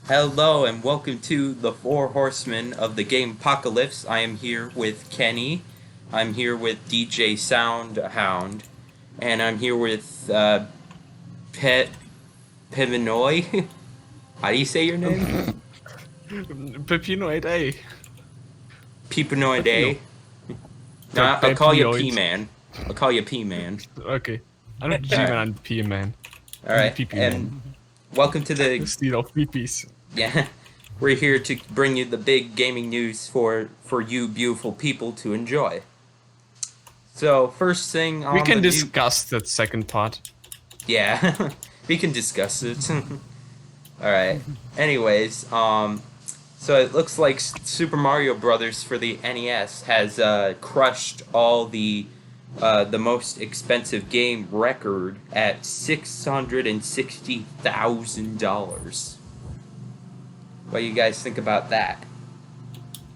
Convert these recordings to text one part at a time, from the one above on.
Hello and welcome to the Four Horsemen of the Gamepocalypse. I am here with Kenny. I'm here with DJ Soundhound, and I'm here with Pet Piminoy. How do you say your name? Pepino 8A. Pepinoy Pepino. Day. No, I'll call you Pepinoid. P-Man. I'll call you P-Man. Okay. I'm not Alright. G-Man, I'm P-Man. I'm the Alright. PP And man. welcome to The the steal of PPs. yeah. We're here to bring you the big gaming news for you beautiful people to enjoy. So first thing on We can the discuss that second part. yeah, we can discuss it. All right. Anyways, so it looks like Super Mario Brothers for the NES has crushed all the most expensive game record at $660,000. What do you guys think about that?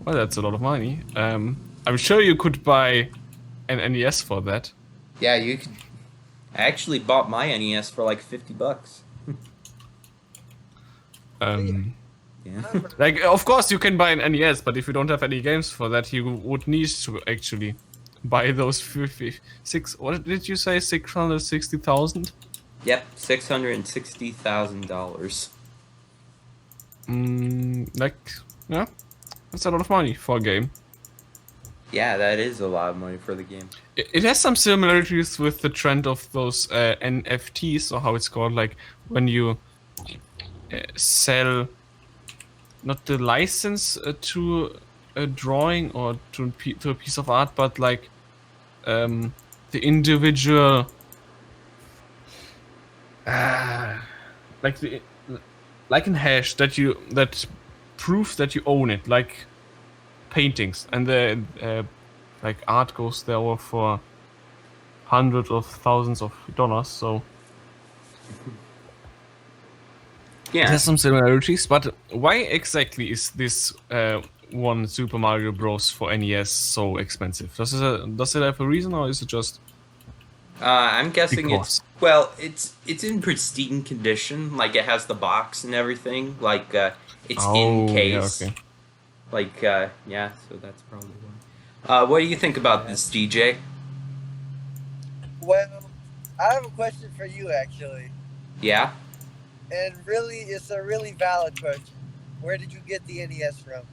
Well, that's a lot of money. I'm sure you could buy an NES for that. Yeah, you could. I actually bought my NES for like $50. Yeah. Like, of course you can buy an NES, but if you don't have any games for that, you would need to actually buy those 56. What did you say? 660,000? Yep, $660,000. Like, yeah, that's a lot of money for a game. Yeah, that is a lot of money for the game. It has some similarities with the trend of those NFTs, or how it's called, like when you sell not the license to a drawing or to a piece of art, but like the individual, like the like in hash that proves that you own it, like paintings, and the like art goes there for hundreds of thousands of dollars. So it Yeah. has some similarities, but why exactly is this one Super Mario Bros. For NES so expensive? Does it have a reason, or is it just I'm guessing because? it's in pristine condition. Like it has the box and everything. Like it's in Oh, yeah, case. okay. Like yeah, so that's probably why. What do you think about this, DJ? Well, I have a question for you actually, Yeah. and really, it's a really valid question. Where did you get the NES from?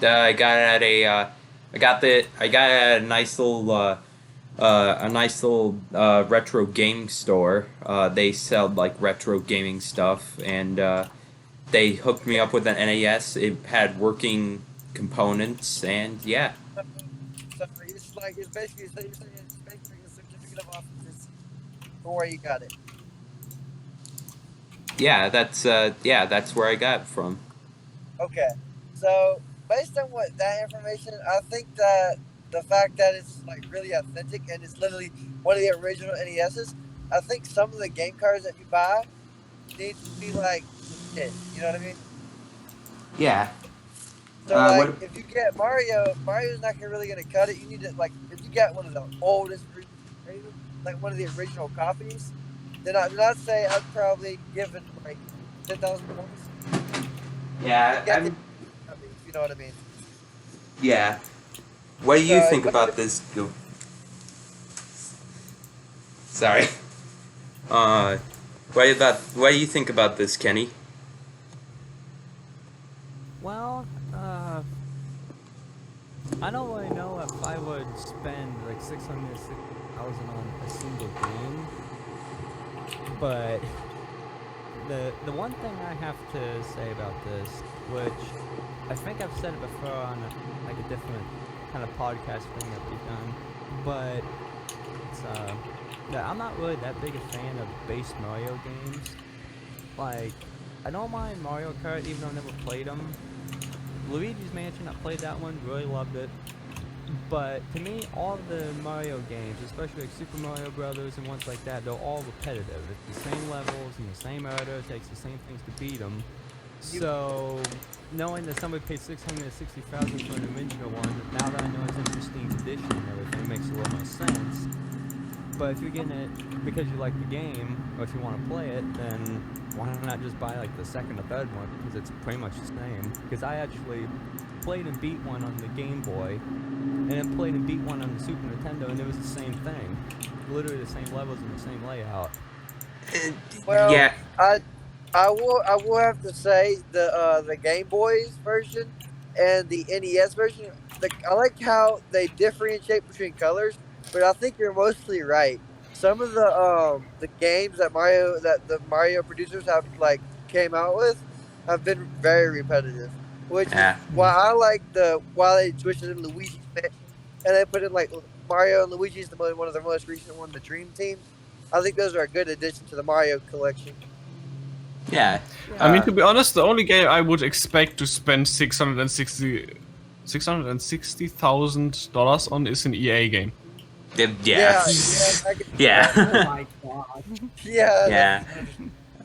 I got it at a I got it at a nice little retro game store. They sell like retro gaming stuff, and they hooked me up with an NES. It had working components, and yeah, So it's basically so you're saying it's basically a certificate of office for where you got it. that's where I got it from. Okay, so based on what that information, I think that the fact that it's like really authentic and it's literally one of the original NESs, I think some of the game cards that you buy need to be like legit. You know what I mean? Yeah. So like, if you get Mario, Mario's not really gonna cut it. You need to like, if you get one of the oldest, like one of the original copies, then I'd say I'd probably give it like 10,000 points. Yeah. Get the copy, if you know what I mean. Yeah. What do you So, think about this? Sorry. What do you think about this, Kenny? Well, I don't really know if I would spend like 600,000 on a single game, but the one thing I have to say about this, which I think I've said it before on like a different kind of podcast thing that we've done, but it's that I'm not really that big a fan of base Mario games. Like, I don't mind Mario Kart, even though I never played them. Luigi's Mansion, I played that one, really loved it. But to me, all of the Mario games, especially like Super Mario Brothers and ones like that, they're all repetitive. It's the same levels and the same order. It takes the same things to beat them. So, knowing that somebody paid 660,000 for an original one, now that I know it's in pristine condition and everything, makes a lot more sense. But if you're getting it because you like the game, or if you want to play it, then why not just buy like the second or third one? Because it's pretty much the same. Because I actually played and beat one on the Game Boy, and then played and beat one on the Super Nintendo, and it was the same thing. Literally the same levels and the same layout. Well, yeah. I will have to say the Game Boy's version and the NES version. I like how they differentiate between colors, but I think you're mostly right. Some of the games that the Mario producers have like came out with have been very repetitive, which is why I like why they switched it to Luigi's Mansion and they put in like Mario and Luigi's one of the most recent one, the Dream Team. I think those are a good addition to the Mario collection. Yeah. I mean, to be honest, the only game I would expect to spend $660,000 on is an EA game. Yeah. Yeah. Oh my god. Yeah. Yeah.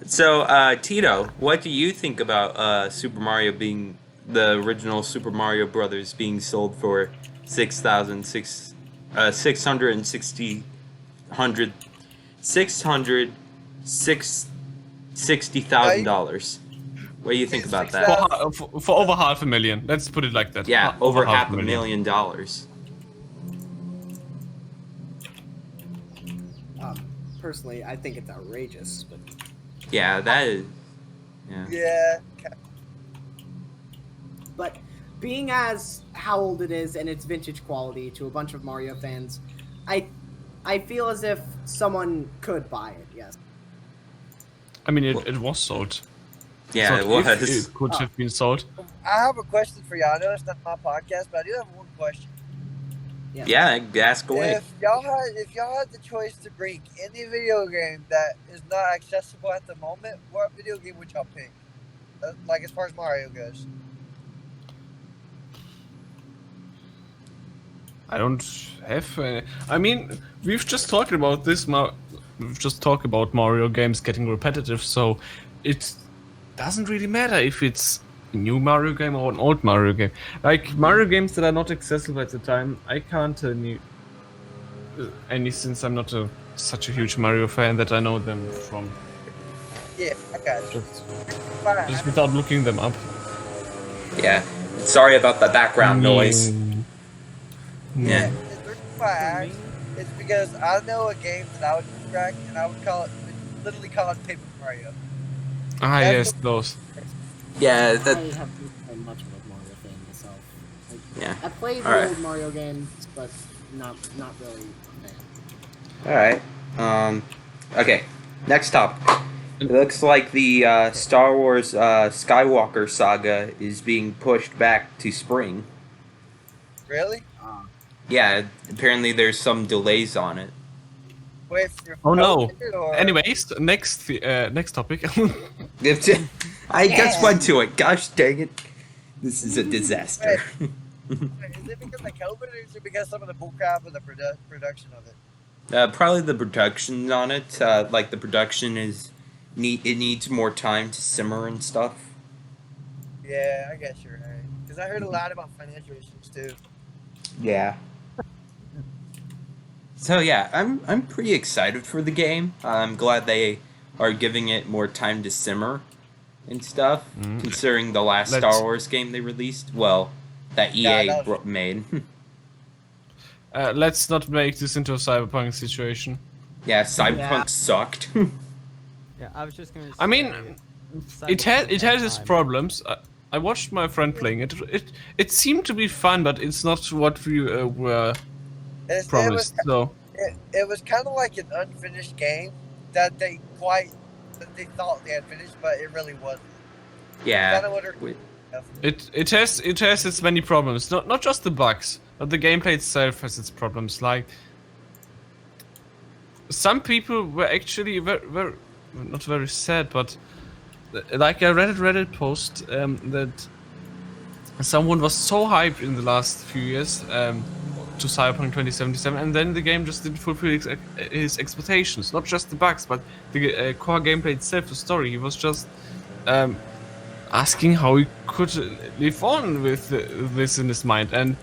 So, Tito, what do you think about Super Mario being the original Super Mario Brothers being sold for $660,000? What do you think about that? For over $500,000. Let's put it like that. Yeah, over $500,000. Personally, I think it's outrageous, but Yeah, that is. Yeah. Yeah. but being as how old it is and its vintage quality to a bunch of Mario fans, I feel as if someone could buy it. Yes. I mean, it was sold. Yeah, So it was. It could have been sold. I have a question for y'all. I know it's not my podcast, but I do have one question. Yes. Yeah, ask away. If y'all had the choice to bring any video game that is not accessible at the moment, what video game would y'all pick? Like as far as Mario goes. I don't have. I mean, we've just talked about this. We've just talked about Mario games getting repetitive, so it doesn't really matter if it's a new Mario game or an old Mario game. Like Mario games that are not accessible at the time, I can't tell any since I'm not such a huge Mario fan that I know them from. Yeah, I got you. Just without looking them up. Yeah. Sorry about the background noise. Yeah. It's because I know a game that I would crack and I would literally call it Paper Mario. Ah, That's yes, those. Yeah, I that. haven't been much of a Mario fan myself. Yeah. I played Alright. the old Mario games, but not really a fan. Alright. Okay. Next topic. It looks like the Star Wars Skywalker saga is being pushed back to spring. Really? Yeah, apparently there's some delays on it. Wait for Oh no. COVID or- Anyways, next topic. I just went to it. Gosh dang it. This is a disaster. Wait, is it because of COVID or is it because some of the bullcrap of the production of it? Probably the production on it. Like the production it needs more time to simmer and stuff. Yeah, I guess you're right. Because I heard a lot about financial issues too. Yeah. So yeah, I'm pretty excited for the game. I'm glad they are giving it more time to simmer and stuff, considering the last Star Wars game they released. Well, that EA made. Let's not make this into a cyberpunk situation. Yeah, Cyberpunk sucked. Yeah, I was just gonna say, I mean, it has its problems. I watched my friend playing it. It seemed to be fun, but it's not what we were promised. It was kind of like an unfinished game that they thought they had finished, but it really wasn't. Yeah. Kinda what It has its many problems. Not just the bugs, but the gameplay itself has its problems. Like some people were actually very not very sad, but like I read a Reddit post that someone was so hyped in the last few years to Cyberpunk 2077, and then the game just didn't fulfill his expectations. Not just the bugs, but the core gameplay itself, the story. He was just asking how he could live on with this in his mind, and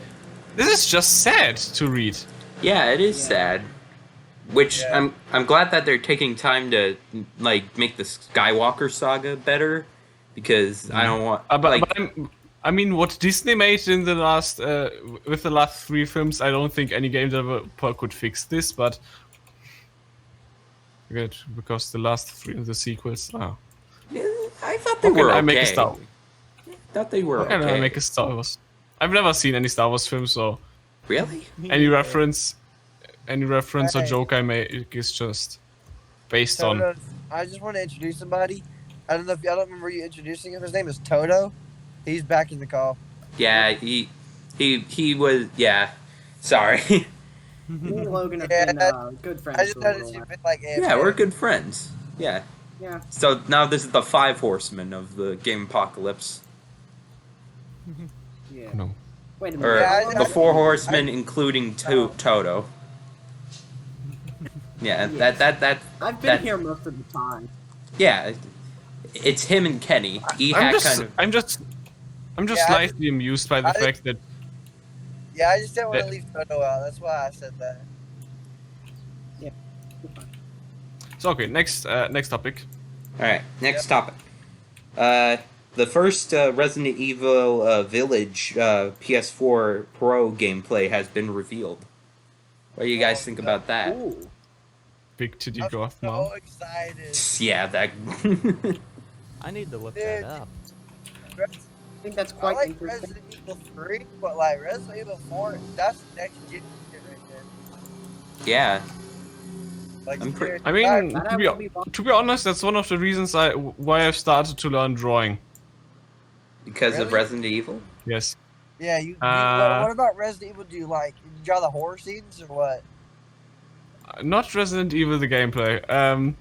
this is just sad to read. Yeah, it is sad. Which Yeah. I'm glad that they're taking time to like make the Skywalker saga better, because I don't want like I mean, what Disney made in the last with the last 3 films, I don't think any game developer could fix this. But good, because the last 3 the sequels. Oh, I thought they how can were I okay. make a Star? Thought they were How can I okay. make a Star Wars? I've never seen any Star Wars films, so Really? any reference or Hey. joke I make is just based on. Toto, I just want to introduce somebody. I don't remember you introducing him. His name is Toto. He's back in the call. Yeah, he was. Yeah, sorry. Me and Logan have Yeah, been good friends. I just for a noticed little you've while. been like, Yeah, we're good friends. Yeah. Yeah. So now this is the 5 horsemen of the Gamepocalypse, Yeah. No. Wait a minute. or Yeah, the 4 horsemen, including Toto. Yeah, that. I've been that- here most of the time. Yeah, it's him and Kenny. I'm just Yeah, slightly amused by the I- fact that Yeah, I just didn't want to Yeah. leave Toto out. That's why I said that. so okay. Next topic. All right, next topic. The first Resident Evil Village PS4 Pro gameplay has been revealed. What do you guys think about that? Ooh. Big titty I'm goth so mom. excited. Yeah, that. I need to look Dude. that up. I think that's I quite like interesting. Resident Evil 3, but like Resident Evil 4, that's next gen shit right there. Yeah, Like, I'm pre- seriously, I mean, That to will be to be honest, that's one of the reasons why I've started to learn drawing. because of Really? Resident Evil. Yes. yeah, Uh, what about Resident Evil? Do you like draw the horror scenes or what? Not Resident Evil the gameplay.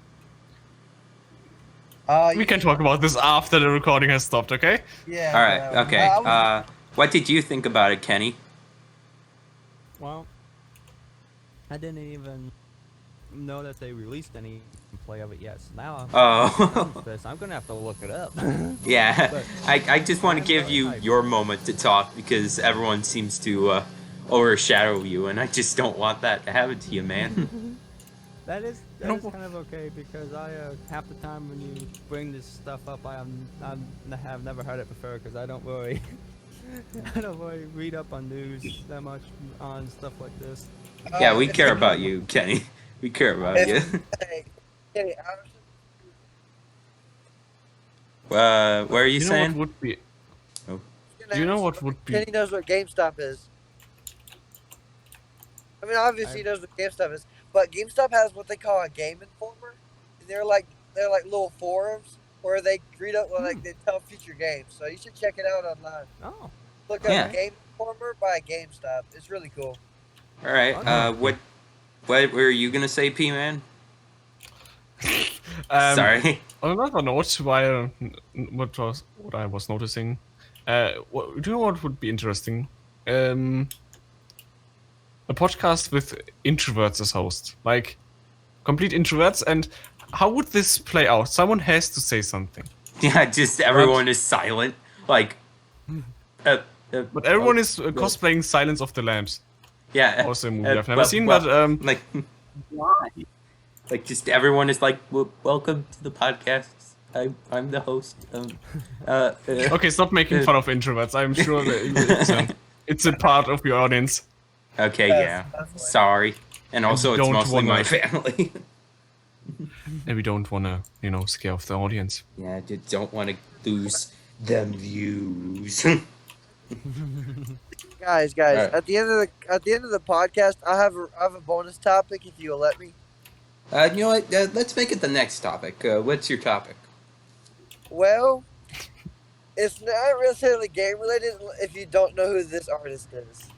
We You can talk about this after the recording has stopped, okay? Yeah. All right, yeah. okay. I was- What did you think about it, Kenny? Well, I didn't even know that they released any play of it yet. So now Oh, I'm gonna have to look it up. yeah. But I just want to I'm give very you hyped. your moment to talk, because everyone seems to overshadow you, and I just don't want that to happen to you, man. that is kind of okay, because I half the time when you bring this stuff up, I have never heard it before, because I don't really I don't really read up on news that much on stuff like this. Yeah, we care about you, Kenny. We care about you. Hey, hey, What are you know saying? what would be? Do You know what would be? Kenny knows what GameStop is. I mean, obviously he knows what GameStop is, but GameStop has what they call a Game Informer, and they're like little forums where they read up, like they tell future games. So you should check it out online. Oh, Look up Yeah. Game Informer by GameStop. It's really cool. All right. What were you gonna say, P-Man? Sorry. On another note, while what I was noticing, do you know what would be interesting? A podcast with introverts as host, like complete introverts, and how would this play out? Someone has to say something, Yeah, just everyone is silent. Like, but everyone is cosplaying Silence of the Lambs. yeah. Also a movie I've never seen, but like, Why? like just everyone is like, welcome to the podcast. I'm the host. okay, stop making fun of introverts. I'm sure that it's a part of your audience. Okay, Yes, yeah. definitely. Sorry. And also, it's don't mostly wanna- my family. And we don't want to, scare off the audience. Yeah, I just don't want to lose them views. Guys, Alright. at the end of the podcast, I have a bonus topic if you'll let me. You know what? Let's make it the next topic. What's your topic? Well, it's not necessarily game related if you don't know who this artist is.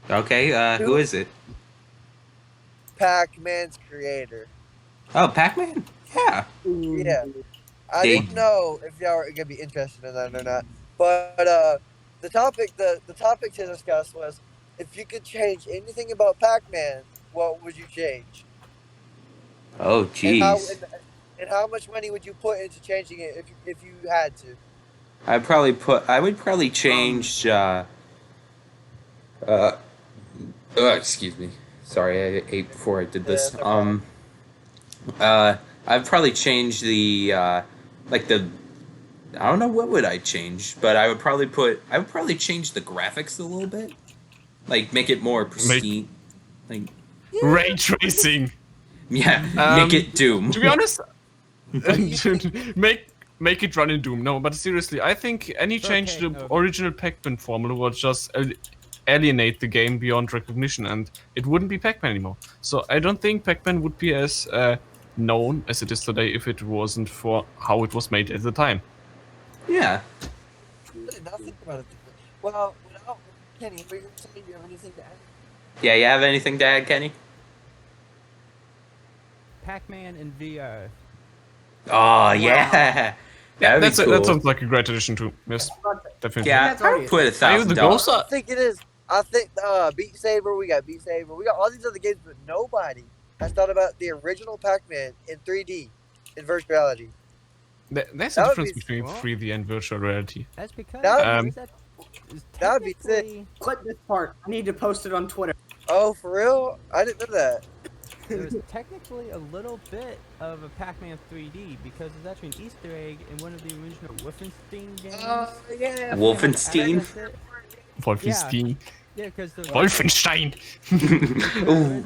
Okay, who is it? Pac-Man's creator. Oh, Pac-Man? Yeah. Yeah. I They- didn't know if y'all were gonna be interested in that or not. But the topic to discuss was, if you could change anything about Pac-Man, what would you change? Oh, jeez. And how much money would you put into changing it if you had to? I would probably change, excuse me. Sorry, I ate before I did this. Yeah, no I'd probably change the like the. I don't know what would I change, but I would probably change the graphics a little bit, like make it more pristine, like Ray tracing. yeah, make it Doom. To be honest, make it run in Doom. No, but seriously, I think any change to the original Pac-Man formula would just alienate the game beyond recognition, and it wouldn't be Pac-Man anymore. So I don't think Pac-Man would be as known as it is today if it wasn't for how it was made at the time. Yeah. Now think about it. Well, without Kenny, what you're saying, do you have anything to add? Yeah, you have anything to add, Kenny? Pac-Man in VR. Oh yeah. That'd be cool. That sounds like a great addition too. Yes, definitely. Yeah, I would put $1,000. I think it is. I think Beat Saber, we got Beat Saber, we got all these other games, but nobody has thought about the original Pac-Man in 3D, in virtual reality. There's a difference between 3D and virtual reality. That's because that'd be sick. Clip this part. I need to post it on Twitter. Oh, for real? I didn't know that. There's technically a little bit of a Pac-Man 3D because there's actually an Easter egg in one of the original Wolfenstein games. Yeah. Wolfenstein? Wolfenstein. Yeah, because Wolfenstein. Ooh,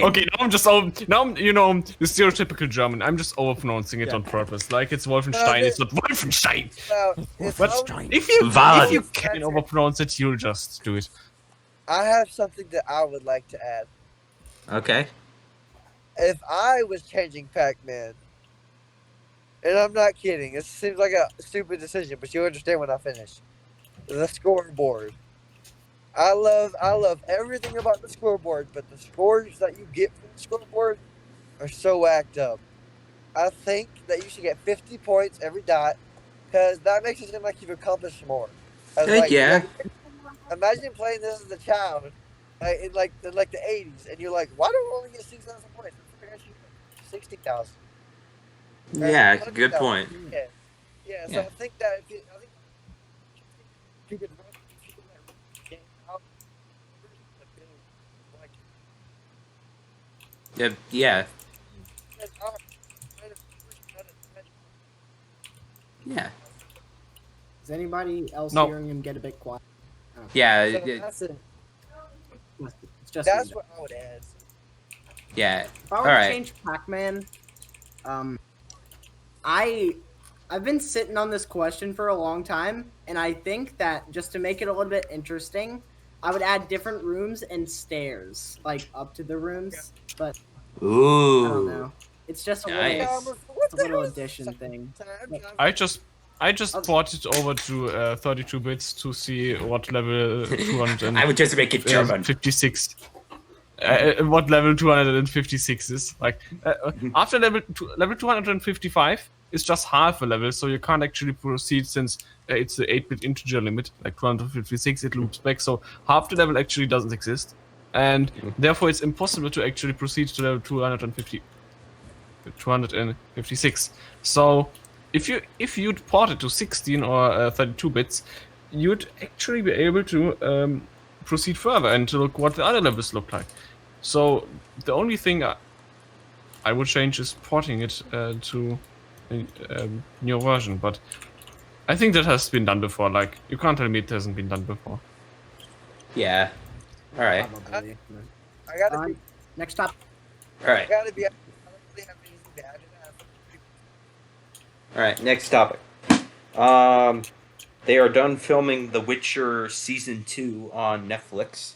okay, now I'm the stereotypical German. I'm just overpronouncing it on purpose. Like it's Wolfenstein, it's not Wolfenstein. But if you can overpronounce it, you'll just do it. I have something that I would like to add. Okay. If I was changing Pac-Man, and I'm not kidding, it seems like a stupid decision, but you'll understand when I finish. The scoreboard. I love everything about the scoreboard, but the scores that you get from the scoreboard are so whacked up. I think that you should get 50 points every dot, because that makes it seem like you've accomplished more. Yeah. Imagine playing this as a child, in the 80s, and you're like, why do I only get 6,000 points? 60,000. Yeah, good point. Yeah. So I think that if you could run game out, Yeah. Yeah. Is anybody else hearing him get a bit quiet? Oh. Yeah. So that's that's what I would add. Yeah. If I were to change Pac-Man, I've been sitting on this question for a long time, and I think that just to make it a little bit interesting, I would add different rooms and stairs, like up to the rooms. But ooh, I don't know. It's just a little addition thing. I just ported it over to 32 bits to see what level 200. I would just make it German. 56. What level 256 is like after level 255 is just half a level, so you can't actually proceed since it's the 8-bit integer limit, like 256. It loops back, so half the level actually doesn't exist, and therefore it's impossible to actually proceed to level 256. So if you'd port it to 16 or 32 bits, you'd actually be able to proceed further and to look what the other levels look like. So the only thing I would change is porting it to a new version, but I think that has been done before. Like, you can't tell me it hasn't been done before. Yeah. All right. I gotta be next topic. All right. I gotta be. I don't really have anything to add to that. All right. Next topic. They are done filming The Witcher Season 2 on Netflix.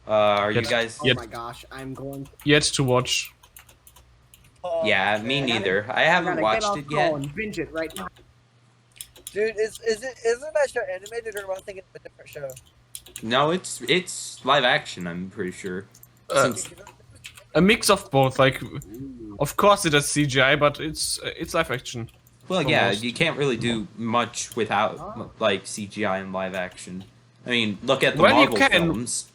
Are you guys? Oh my gosh, I'm going. Yet to watch. Yeah, me neither. I haven't watched it yet. And binge it right now. Dude, isn't that show animated, or am I thinking of a different show? No, it's live action. I'm pretty sure. A mix of both. Like, of course it has CGI, but it's live action. Well, yeah, you can't really do much without like CGI and live action. I mean, look at the Marvel films.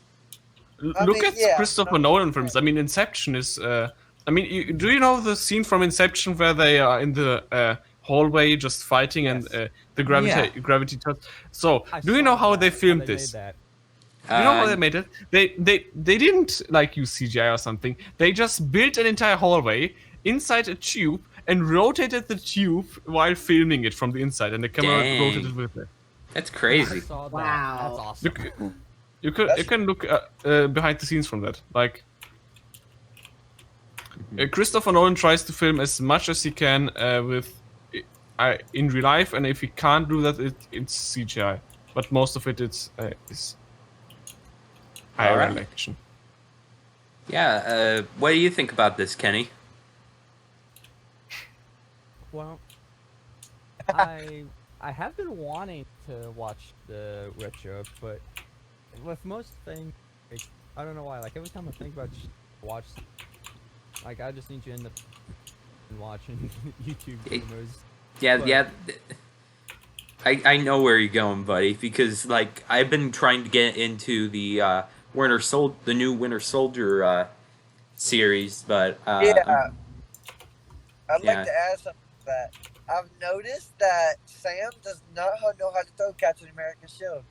Look at Christopher Nolan films. I mean, Inception is. Do you know the scene from Inception where they are in the hallway just fighting and the gravity touch? So, do you know how they filmed this? You know how they made it? They didn't like use CGI or something. They just built an entire hallway inside a tube and rotated the tube while filming it from the inside, and the camera rotated Dang. with it. That's I crazy. saw that. Wow. That's awesome. You can look behind the scenes from that. Like Christopher Nolan tries to film as much as he can with in real life, and if he can't do that, it's CGI. But most of it is IRL Alright. action. Yeah, what do you think about this, Kenny? Well, I have been wanting to watch the retro, but with most things, like, I don't know why. Like every time I think about watch, like I just need to end up watching YouTube videos. Yeah, But- yeah. I know where you're going, buddy, because like I've been trying to get into the the new Winter Soldier series, but Yeah. I'd Yeah. like to add something to that. I've noticed that Sam does not know how to throw Captain America's shield.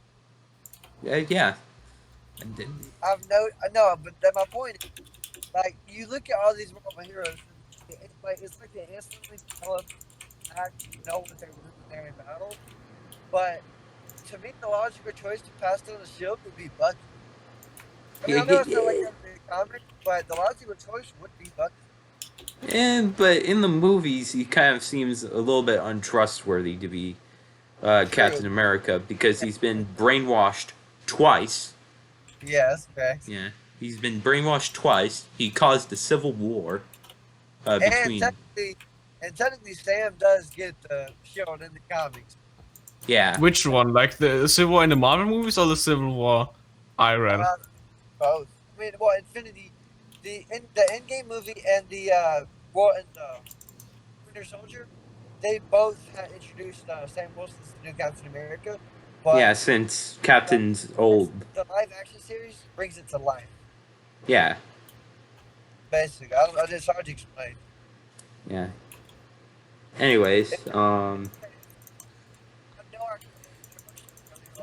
yeah. I know, but then my point is, like, you look at all these Marvel heroes, it's like they instantly develop actually know what they're doing there in battle. But to me, the logical choice to pass down the shield would be Bucky. I mean, I know it's not like that in the comic, but the logical choice would be Bucky. But in the movies, he kind of seems a little bit untrustworthy to be Captain America because he's been brainwashed twice. Yes, correct. Yeah, he's been brainwashed twice. He caused a civil war between. And technically, Sam does get the shield in the comics. Yeah. Which one? Like the Civil War in the Marvel movies or the Civil War IRL? Both. I mean, well, Infinity, the Endgame movie and the Winter Soldier, they both had introduced Sam Wilson as the new Captain America. But Yeah, since Captain's old. the live action series brings it to life. Yeah. Basically, it's hard to explain. Yeah. Anyways,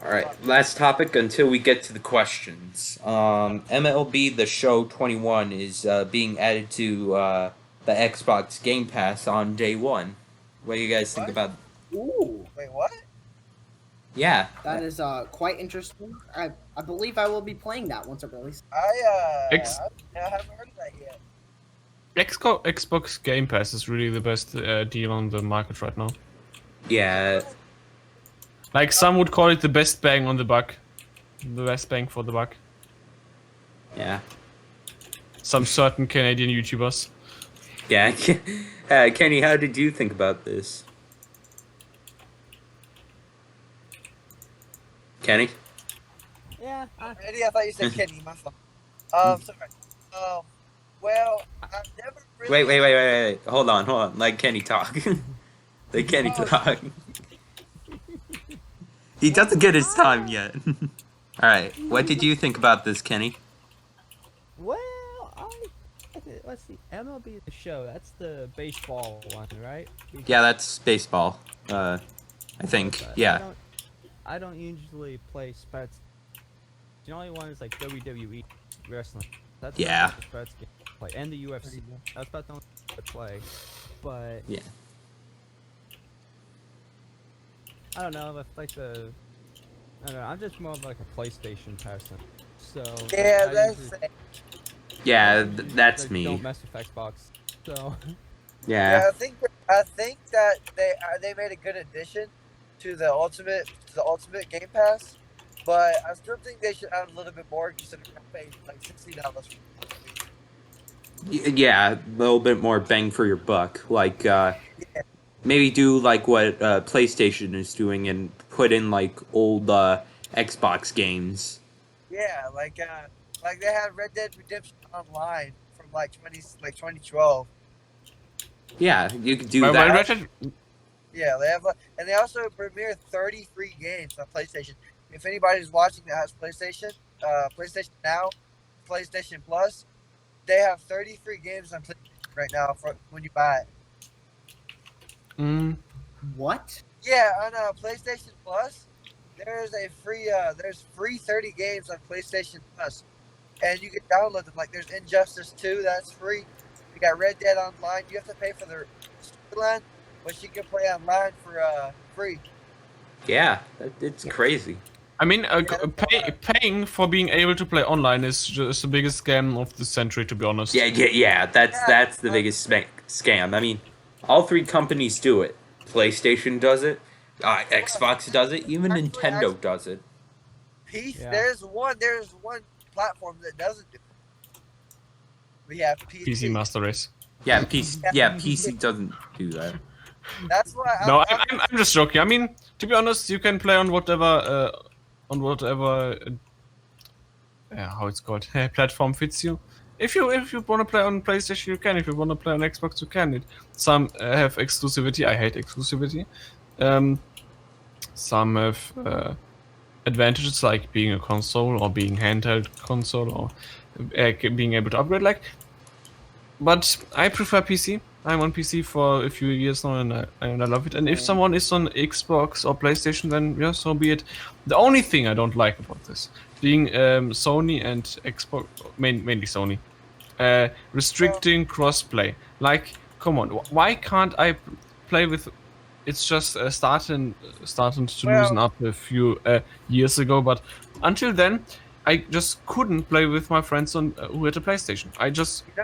Alright, last topic until we get to the questions. MLB The Show 21 is being added to the Xbox Game Pass on day one. What do you guys think about? Ooh, Wait, what? Yeah. that is quite interesting. I believe I will be playing that once it releases. I Ex- haven't heard of that yet. Xbox Game Pass is really the best deal on the market right now. Yeah. Like some would call it the best bang on the buck, the best bang for the buck. Yeah. Some certain Canadian YouTubers. Yeah. Kenny, how did you think about this? Kenny? Yeah, Eddie, I thought you said Kenny. My fault. Sorry. Well, I've never really. Wait. Hold on. Let Kenny talk. Let Kenny talk. He doesn't get his time yet. Alright, what did you think about this, Kenny? well, let's see. MLB The Show. That's the baseball one, right? Yeah, that's baseball. I think. Yeah. I don't usually play sports. The only one is like WWE wrestling. That's Yeah. the sports game I play, and the UFC. That's about the only one I play. But Yeah. I don't know. If like I don't know. I'm just more of like a PlayStation person. So Yeah, I that's. usually, Yeah, that's like, me. Don't mess with Xbox. So Yeah. Yeah, I think that they made a good addition to the ultimate Game Pass, but I still think they should add a little bit more considering I paid like $60. Yeah, a little bit more bang for your buck. Like, maybe do like what PlayStation is doing and put in like old Xbox games. Yeah, like they had Red Dead Redemption Online from like 2012. Yeah, you could do Well, that. Ratchet- Yeah, they have, and they also premiere 30 free games on PlayStation. If anybody's watching that has PlayStation, PlayStation Now, PlayStation Plus, they have 30 free games on PlayStation right now for when you buy it. What? Yeah, on PlayStation Plus, there's free 30 games on PlayStation Plus, and you can download them. Like there's Injustice 2, that's free. You got Red Dead Online. You have to pay for the storyline, but you can play online for free. Yeah, it's crazy. I mean, paying for being able to play online is just the biggest scam of the century, to be honest. Yeah. That's the biggest scam. I mean, all three companies do it. PlayStation does it. Xbox does it. Even Nintendo does it. Yeah. There's one platform that doesn't do it. We have PC Master Race. Yeah, PC doesn't do that. That's why. I'm just joking. I mean, to be honest, you can play on whatever how it's called platform fits you. If you want to play on PlayStation, you can. If you want to play on Xbox, you can. Some have exclusivity. I hate exclusivity. Some have advantages like being a console or being handheld console or being able to upgrade. But I prefer PC. I'm on PC for a few years now, and I love it. And if someone is on Xbox or PlayStation, then yeah, so be it. The only thing I don't like about this, being Sony and Xbox, mainly Sony, restricting crossplay. Like, come on, why can't I play with? It's just starting to loosen up a few years ago, but until then, I just couldn't play with my friends on who had a PlayStation.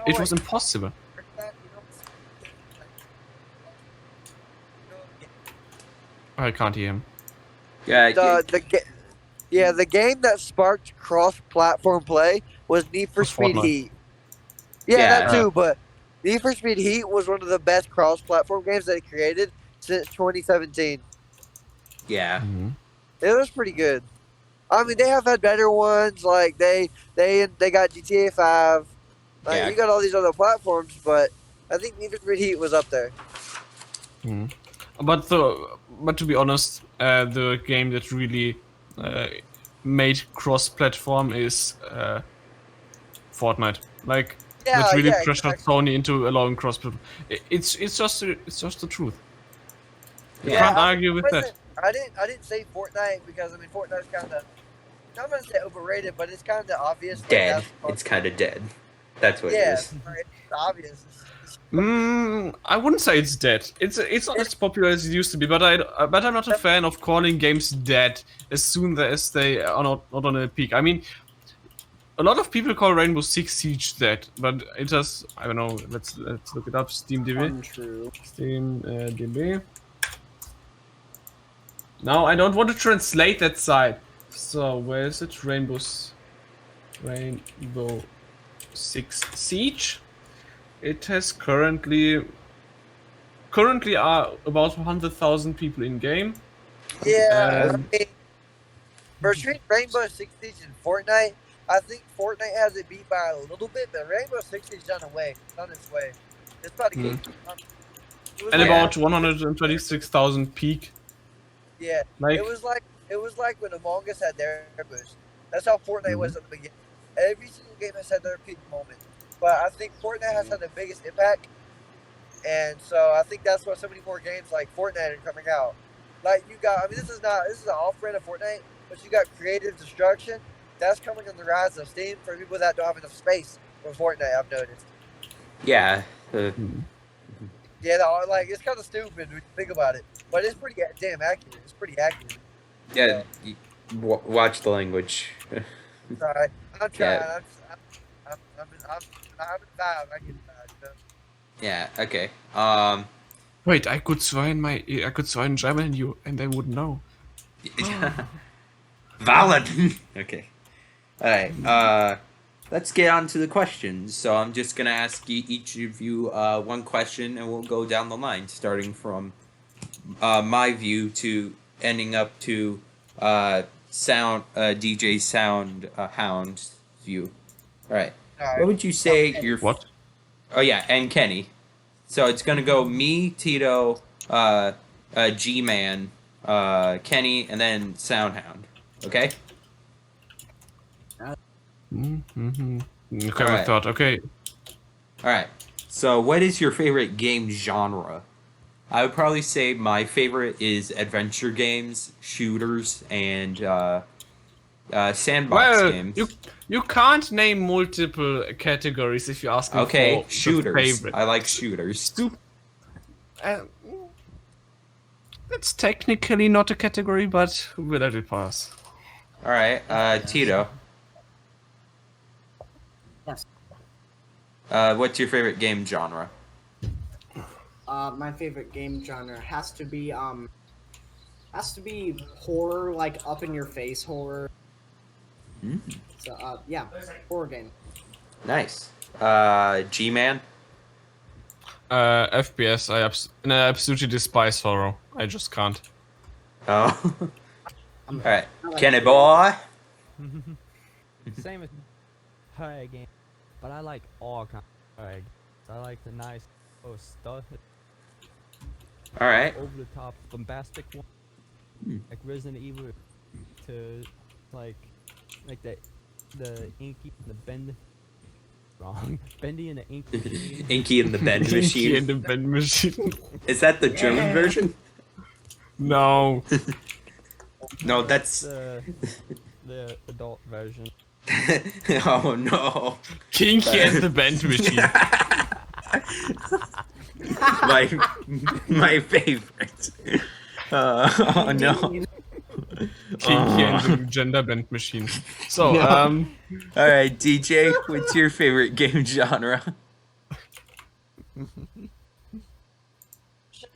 It was impossible. I can't hear him. Yeah, the game that sparked cross-platform play was Need for Speed Fortnite. Heat. Yeah, that too, but Need for Speed Heat was one of the best cross-platform games they created since 2017. Yeah. Mm-hmm. It was pretty good. I mean, they have had better ones. Like they got GTA 5. Like you got all these other platforms, but I think Need for Speed Heat was up there. Mm-hmm. But to be honest, the game that really made cross-platform is Fortnite. Like that really pressured Sony into allowing cross-platform. It's just the truth. You can't argue with that. I didn't say Fortnite because I mean Fortnite's kind of, I'm gonna say overrated, but it's kind of obvious. Dead. It's kind of dead. That's what it is. Yeah, it's obvious. I wouldn't say it's dead. It's not as popular as it used to be, but I'm not a fan of calling games dead as soon as they are not on a peak. I mean, a lot of people call Rainbow Six Siege dead, but it just, I don't know. Let's look it up. SteamDB. Untrue. SteamDB. Now I don't want to translate that side. So where is it? Rainbow Six Siege. It has currently are about 100,000 people in game. Yeah, I mean, between Rainbow Six Siege and Fortnite, I think Fortnite has it beat by a little bit, but Rainbow Six Siege is on its way. It's about to get. And about 126,000 peak. Yeah, it was like when Among Us had their boost. That's how Fortnite was at the beginning. Every single game has had their peak moment. But I think Fortnite has had the biggest impact, and so I think that's why so many more games like Fortnite are coming out. Like you got, I mean, this is an off-brand of Fortnite, but you got Creative Destruction. That's coming on the rise of Steam for people that don't have enough space for Fortnite. I've noticed. Yeah. Yeah, no, like it's kind of stupid when you think about it, but it's pretty damn accurate. It's pretty accurate. Yeah. Watch the language. Sorry, I'm trying. Yeah. I'm in five. I get five. You know? Yeah. Okay. Wait, I could swear in German, and they would know. Valid. Okay. All right. Let's get on to the questions. So I'm just gonna ask each of you one question, and we'll go down the line, starting from my view to ending up to DJ Sound Hound's view. All right. What would you say your... What? Oh, yeah, and Kenny. So it's going to go me, Tito, G-Man, Kenny, and then Soundhound. Okay? Mm-hmm. Okay, I thought, okay. All right. So what is your favorite game genre? I would probably say my favorite is adventure games, shooters, and sandbox Well, games. you can't name multiple categories if you ask me Okay, for the shooters. favorite. I like shooters. Uh, it's technically not a category, but we'll let it pass. All right, Tito. Yes. What's your favorite game genre? My favorite game genre has to be horror, like up in your face horror. Mm. So yeah, horror game. Nice. G-Man. FPS. I absolutely despise horror. I just can't. Oh. All right, I like Kenny it. boy. Same as horror game, but I like all kinds of horror games. I like the nice stuff, All right. over the top, bombastic one, like Resident Evil, to like the Inky, the Bend. Wrong. Bendy and the Inky. Inky and the Bend Inky Machine. and the bend machine. Is that the German version? No. No, that's. The adult version. Oh no. Kinky and the bend machine. my favorite. Oh no. Kinky and the gender bend machine. So, No. All right, DJ, what's your favorite game genre?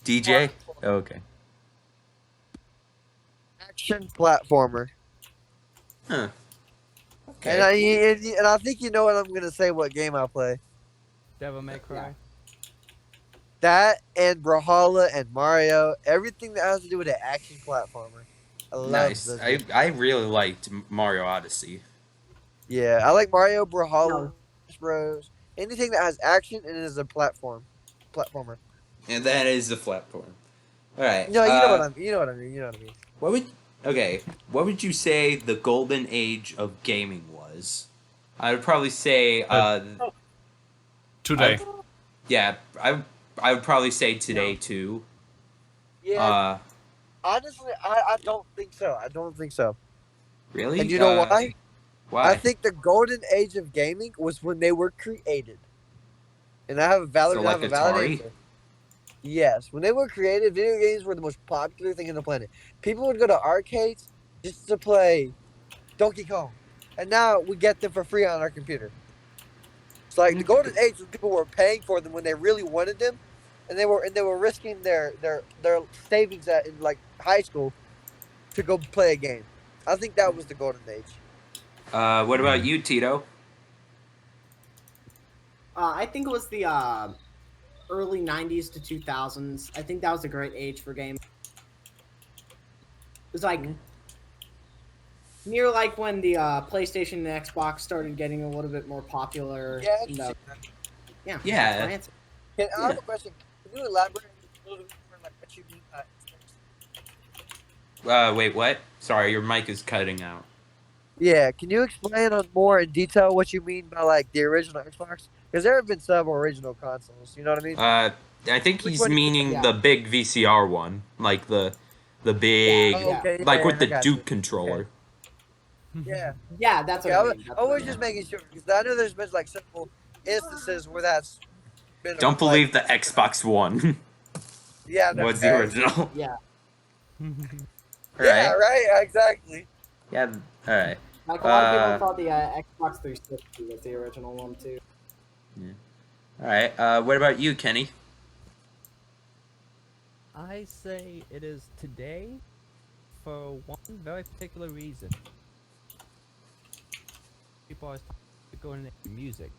DJ? Oh, okay. Action platformer. Huh. And Okay. I think you know what I'm gonna say. What game I play? Devil May Cry. That and Brawlhalla and Mario. Everything that has to do with an action platformer. I love Nice. those I, games. I really liked Mario Odyssey. Yeah, I like Mario, Brawlhalla, Smash Bros. Anything that has action and is a platformer. And that is the platform. All right. No, you know what I mean. You know what I mean. You know what I mean. What would you say the golden age of gaming was? I would probably say today. yeah, I would probably say today too. Yeah, honestly, I don't think so. I don't think so. Really? And you know why? Why? I think the golden age of gaming was when they were created. And I have a valid, So, like Atari? answer. Yes, when they were created, video games were the most popular thing on the planet. People would go to arcades just to play Donkey Kong, and now we get them for free on our computer. It's like the golden age when people were paying for them when they really wanted them, and they were risking their savings in like high school to go play a game. I think that was the golden age. What about you, Tito? I think it was the early 90s to 2000s. I think that was a great age for games. It was like near like when the PlayStation and Xbox started getting a little bit more popular. Yeah, and, yeah. Yeah. that's my answer. I have a question. Can you elaborate a little bit more, like what you mean by Wait, what? Sorry, your mic is cutting out. Yeah, can you explain on more in detail what you mean by like the original Xbox? Because there have been some original consoles. You know what I mean? I think Which he's one do you meaning think? the big VCR one, like the big, Yeah. Okay, like yeah, with I the got Duke you. controller. Yeah. Yeah, that's Okay, what I mean. I was just making sure because I know there's been like several instances where that's been. Don't believe the Xbox One Yeah, no, was the yeah. original. Yeah. Yeah, Right? right. Exactly. Yeah. All right. Like a lot of people thought the Xbox 360 was the original one too. All right. What about you, Kenny? I say it is today for one very particular reason. People always go into music.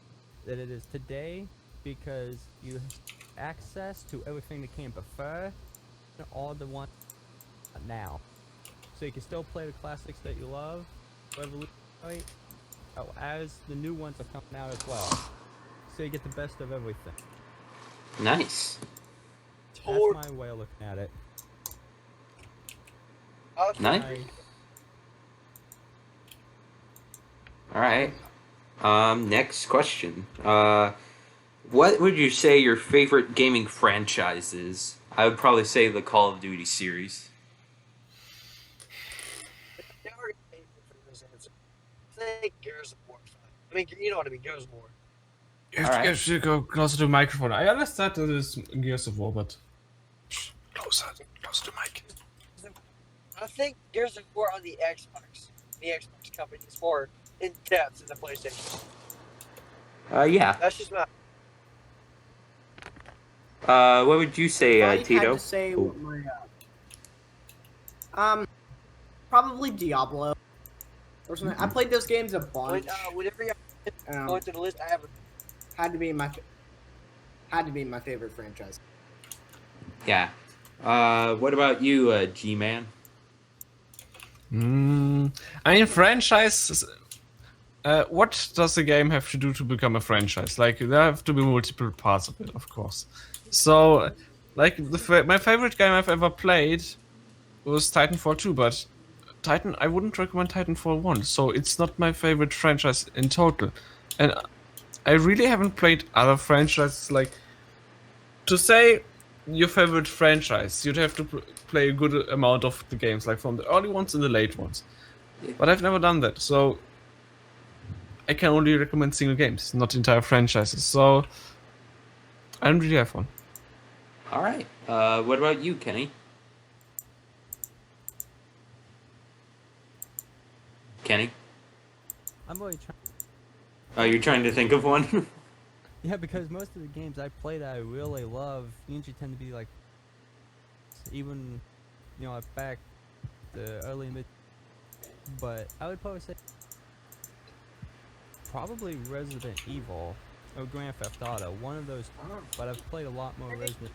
That it is today because you have access to everything that came before and all the ones now. So you can still play the classics that you love, revolutionary, as the new ones are coming out as well. So you get the best of everything. Nice. That's my way of looking at it. Okay. Nice. All right. Next question. What would you say your favorite gaming franchise is? I would probably say the Call of Duty series. They are gonna hate me for this answer. I think Gears of War. I mean, you know what I mean, Gears of War. You Alright. have to go closer to the microphone. I understand that it's Gears of War, but closer to the mic. I think Gears of War on the Xbox company is more in depth than the PlayStation. Yeah. That's just my. What would you say, If I had Tito? to say what my, probably Diablo. Or something. I played those games a bunch. Whenever you're Um, going through the list, I have. had to be my favorite franchise. Yeah. What about you, G-Man? I mean, franchise. What does the game have to do to become a franchise? Like, there have to be multiple parts of it, of course. So, like, my favorite game I've ever played was Titanfall 2, but I wouldn't recommend Titanfall 1, so it's not my favorite franchise in total. And I really haven't played other franchises. Like, to say your favorite franchise, you'd have to play a good amount of the games, like from the early ones and the late ones. But I've never done that, so I can only recommend single games, not entire franchises. So I don't really have one. Alright. What about you, Kenny? Kenny? I'm only trying. Oh, you're trying to think of one? Yeah, because most of the games I play that I really love usually tend to be like, even, back the early mid. But I would probably say probably Resident Evil or Grand Theft Auto, one of those. But I've played a lot more Resident.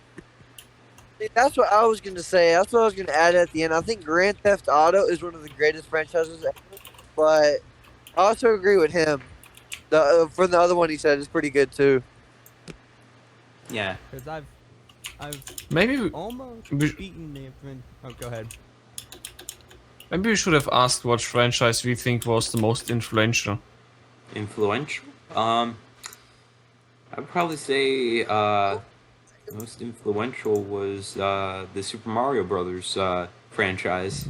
That's what I was gonna say. That's what I was gonna add at the end. I think Grand Theft Auto is one of the greatest franchises ever, but I also agree with him. From the other one he said is pretty good too. Yeah. Because I've Maybe almost we- beaten the. Oh, go ahead. maybe we should have asked what franchise we think was the most influential. Influential? I'd probably say, most influential was, the Super Mario Brothers, franchise.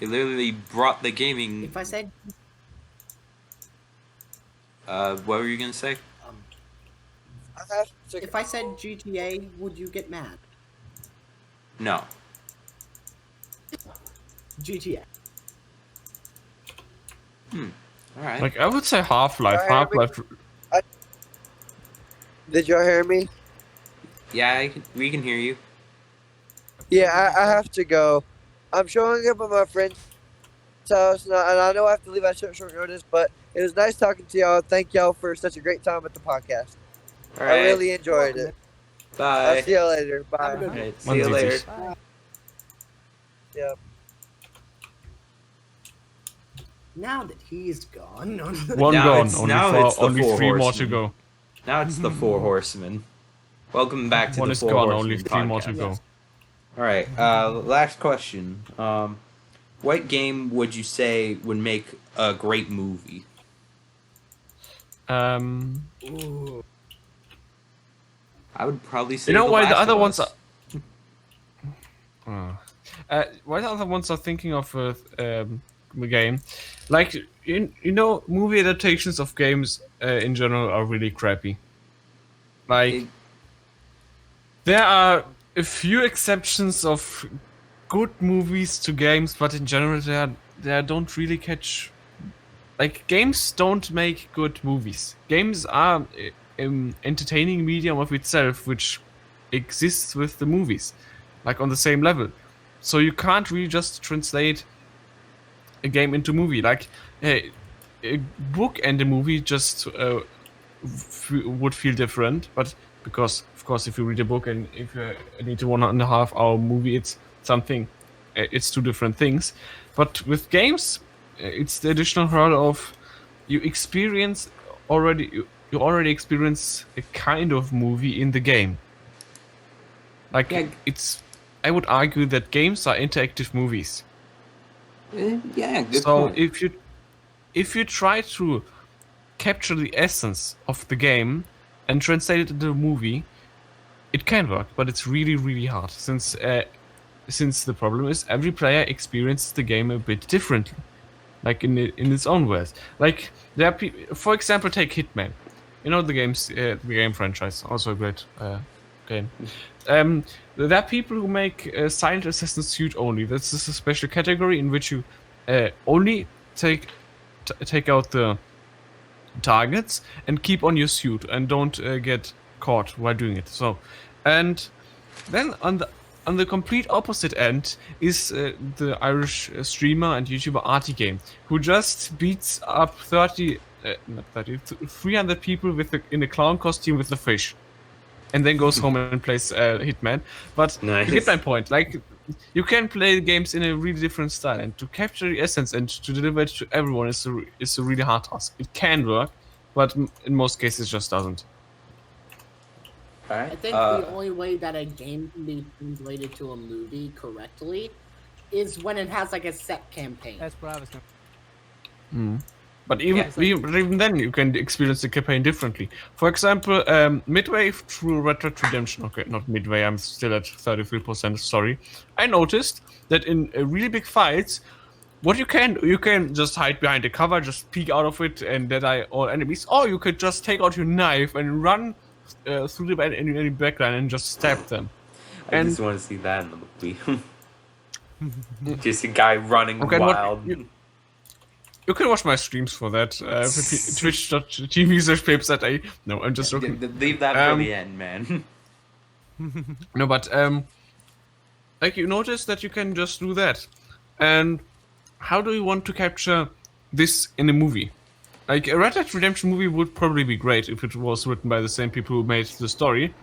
It literally brought the gaming... If I said what were you gonna say? I have to. if I said GTA, would you get mad? No. GTA. Alright. Like, I would say Half-Life. Alright, Half-Life. Did y'all hear me? Yeah, we can hear you. Yeah, I have to go. I'm showing up at my friend's house, and I know I have to leave at short notice, but it was nice talking to y'all. Thank y'all for such a great time at the podcast. Alright. I really enjoyed it. Bye. I'll see y'all later. Bye. Have a good Alright, see One you of later. these. Bye. Yeah. Now that he's gone, no. One Now gone, it's- only, now it's the only Four 3 more to Horsemen. go. Now it's the Four Horsemen. Welcome back to One the is Four gone, Horsemen only 3 more to podcast. go. Alright, last question. What game would you say would make a great movie? Ooh. I would probably say You know The why Last the other of ones Us. are... why the other ones are thinking of a game? Like, movie adaptations of games in general are really crappy. Like, It- there are a few exceptions of good movies to games, but in general they don't really catch. Like, games don't make good movies. Games are an entertaining medium of itself, which exists with the movies, like on the same level. So you can't really just translate a game into movie. Like, a book and a movie just would feel different, but because of course if you read a book and if you need a 1.5 hour movie, it's something. It's two different things. But with games, it's the additional hurdle of you already experience a kind of movie in the game. Like, Yeah. I would argue that games are interactive movies. Yeah, good So point. if you try to capture the essence of the game and translate it into a movie, it can work, but it's really, really hard since the problem is every player experiences the game a bit differently, like in its own words. Like there are for example, take Hitman. You know the game franchise, also a great game. There are people who make Silent Assassin suit only. This is a special category in which you only take out the targets and keep on your suit and don't get caught while doing it. So, and then on the complete opposite end is the Irish streamer and YouTuber Artie Game, who just beats up 300 people in a clown costume with a fish, and then goes home and plays Hitman. But Nice. you get my point. Like, you can play games in a really different style, and to capture the essence and to deliver it to everyone is a really hard task. It can work, but in most cases it just doesn't. Alright. I think the only way that a game can be translated to a movie correctly is when it has like a set campaign. That's what I was going. But even then, you can experience the campaign differently. For example, midway through Red Dead Redemption, okay, not midway, I'm still at 33%, sorry. I noticed that in really big fights, what you can just hide behind a cover, just peek out of it and deadeye all enemies, or you could just take out your knife and run through the enemy backline and just stab them. I just want to see that in the movie. Just a guy running wild. You can watch my streams for that. Twitch.tv/papes@a. No, I'm just joking. Leave that for the end, man. No, but like you notice that you can just do that. And how do you want to capture this in a movie? Like a Red Dead Redemption movie would probably be great if it was written by the same people who made the story.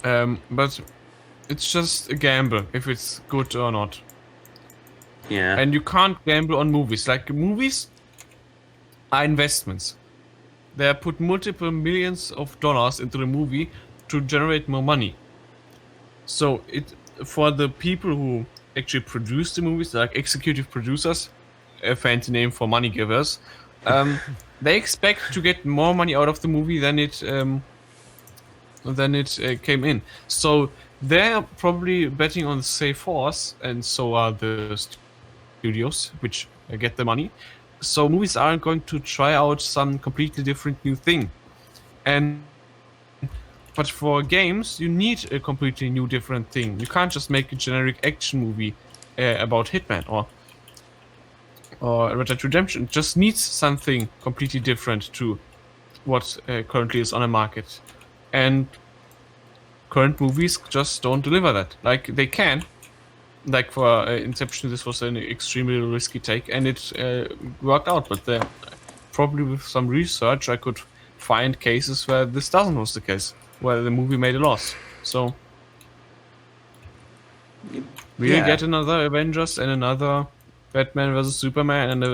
But it's just a gamble if it's good or not. Yeah. And you can't gamble on movies. Like, movies are investments. They put multiple millions of dollars into the movie to generate more money. So for the people who actually produce the movies, like executive producers, a fancy name for money givers, they expect to get more money out of the movie than it came in. So they're probably betting on the safe horse, and so are the studios, which get the money. So movies aren't going to try out some completely different new thing. But for games, you need a completely new different thing. You can't just make a generic action movie about Hitman or Red Dead Redemption. It just needs something completely different to what currently is on the market. And current movies just don't deliver that. Like, they can. Like for Inception, this was an extremely risky take, and it worked out. But probably with some research, I could find cases where this doesn't was the case, where the movie made a loss. So we get another Avengers and another Batman vs Superman and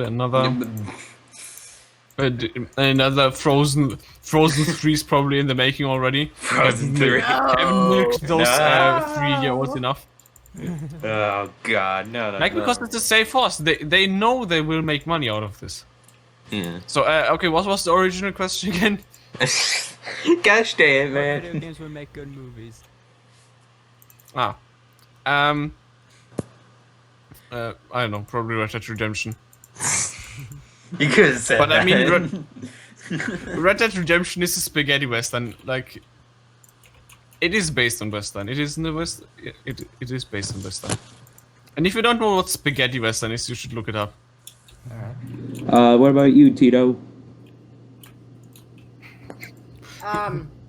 another Frozen 3 is probably in the making already. Frozen 3. Haven't milked those 3-year-olds enough. Oh god, no. Because it's a safe horse. They know they will make money out of this. Yeah. So okay, what was the original question again? Gosh dang it, man. Video games would make good movies. I don't know, probably Red Dead Redemption. You could have said But that. I mean, Red Dead Redemption is a spaghetti western. Like, it is based on western. It is in the west. It is based on western. And if you don't know what spaghetti western is, you should look it up. What about you, Tito?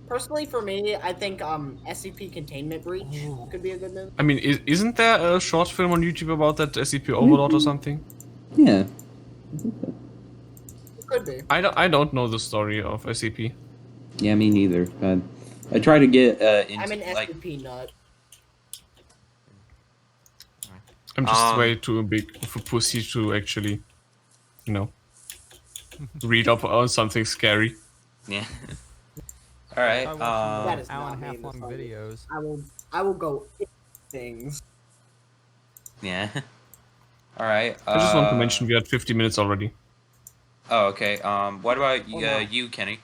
Personally, for me, I think SCP Containment Breach could be a good movie. I mean, isn't there a short film on YouTube about that SCP Overlord or something? Yeah. It could be. I don't know the story of SCP. Yeah, me neither. I try to get into I'm an SCP nut. I'm just way too big of a pussy to actually, read up on something scary. Yeah. All right. That is hour not and a half me, long Mr. videos. I will go things. Yeah. All right. I just want to mention we had 50 minutes already. Oh, okay. What about no. you, Kenny?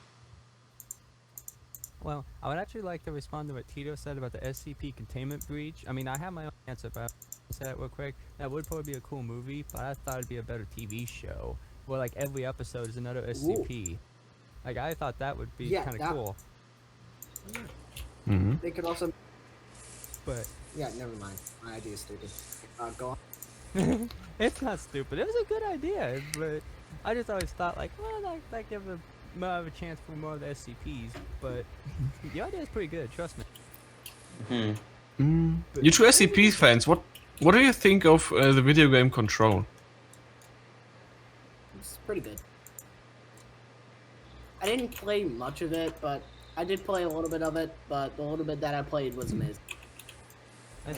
Well, I would actually like to respond to what Tito said about the SCP containment breach. I mean, I have my own answer, but I'll say that real quick. That would probably be a cool movie, but I thought it'd be a better TV show, where like every episode is another SCP. Like I thought that would be Yeah, kind of that- cool. Mm-hmm. They could also. But Yeah, never mind. My idea is stupid. Go on. it's not stupid. It was a good idea, but I just always thought like, well, that give a more of a chance for more of the SCPs. But the idea is pretty good. Trust me. You two SCP fans, what do you think of the video game Control? It's pretty good. I didn't play much of it, but I did play a little bit of it. But the little bit that I played was amazing.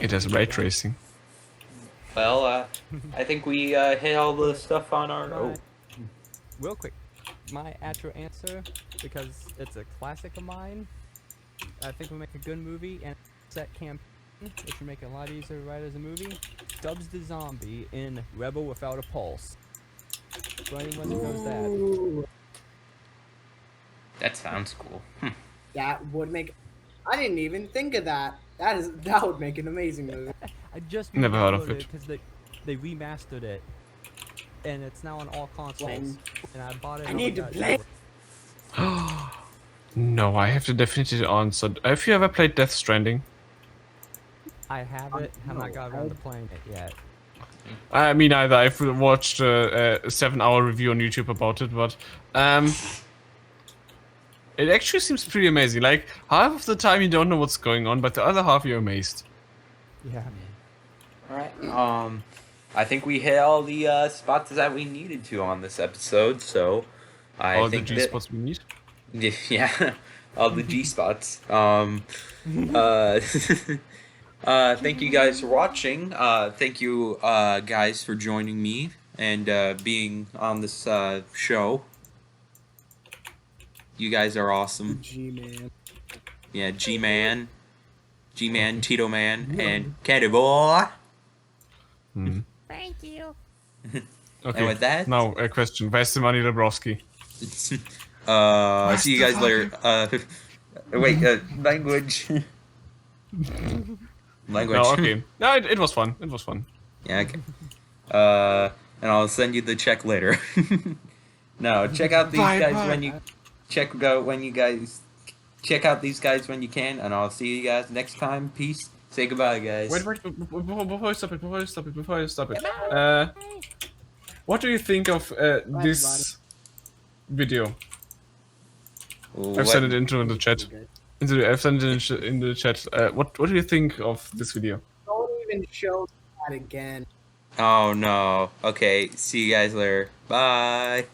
It has ray tracing. Well, I think we hit all the stuff on our. Oh, Real quick, my actual answer, because it's a classic of mine. I think we make a good movie and set campaign, which would make it a lot easier to write as a movie. Dubs the zombie in Rebel Without a Pulse. For anyone who knows that. that sounds cool. That would make. I didn't even think of that. That would make an amazing movie. I just Never heard of it. because they remastered it, and it's now on all consoles. When- And I bought it. I on need to that play. store. No, I have to definitely answer. Have you ever played Death Stranding? I have it. Have not got around to playing it yet. I mean, either. I've watched a 7-hour review on YouTube about it, but it actually seems pretty amazing. Like half of the time you don't know what's going on, but the other half you're amazed. Yeah. All right. I think we hit all the spots that we needed to on this episode. So, All the think G spots we need. Yeah, all the G spots. Thank you guys for watching. Thank you guys for joining me and being on this show. You guys are awesome. G-Man. Yeah, G-Man, Tito Man, and Candy Boy. Thank you. Okay. And with that, Now a question: where's the money, Dabrowski? see you guys later. Wait, language. Language. No, okay. No, it was fun. It was fun. Yeah. Okay. And I'll send you the check later. No, check out these Bye, guys bye. when you check out these guys when you can, and I'll see you guys next time. Peace. Say goodbye, guys. Wait, before you stop it. What do you think of this video? I've sent it in the chat. I've sent it in the chat. What do you think of this video? Don't even show that again. Oh no. Okay. See you guys later. Bye.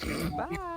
Bye.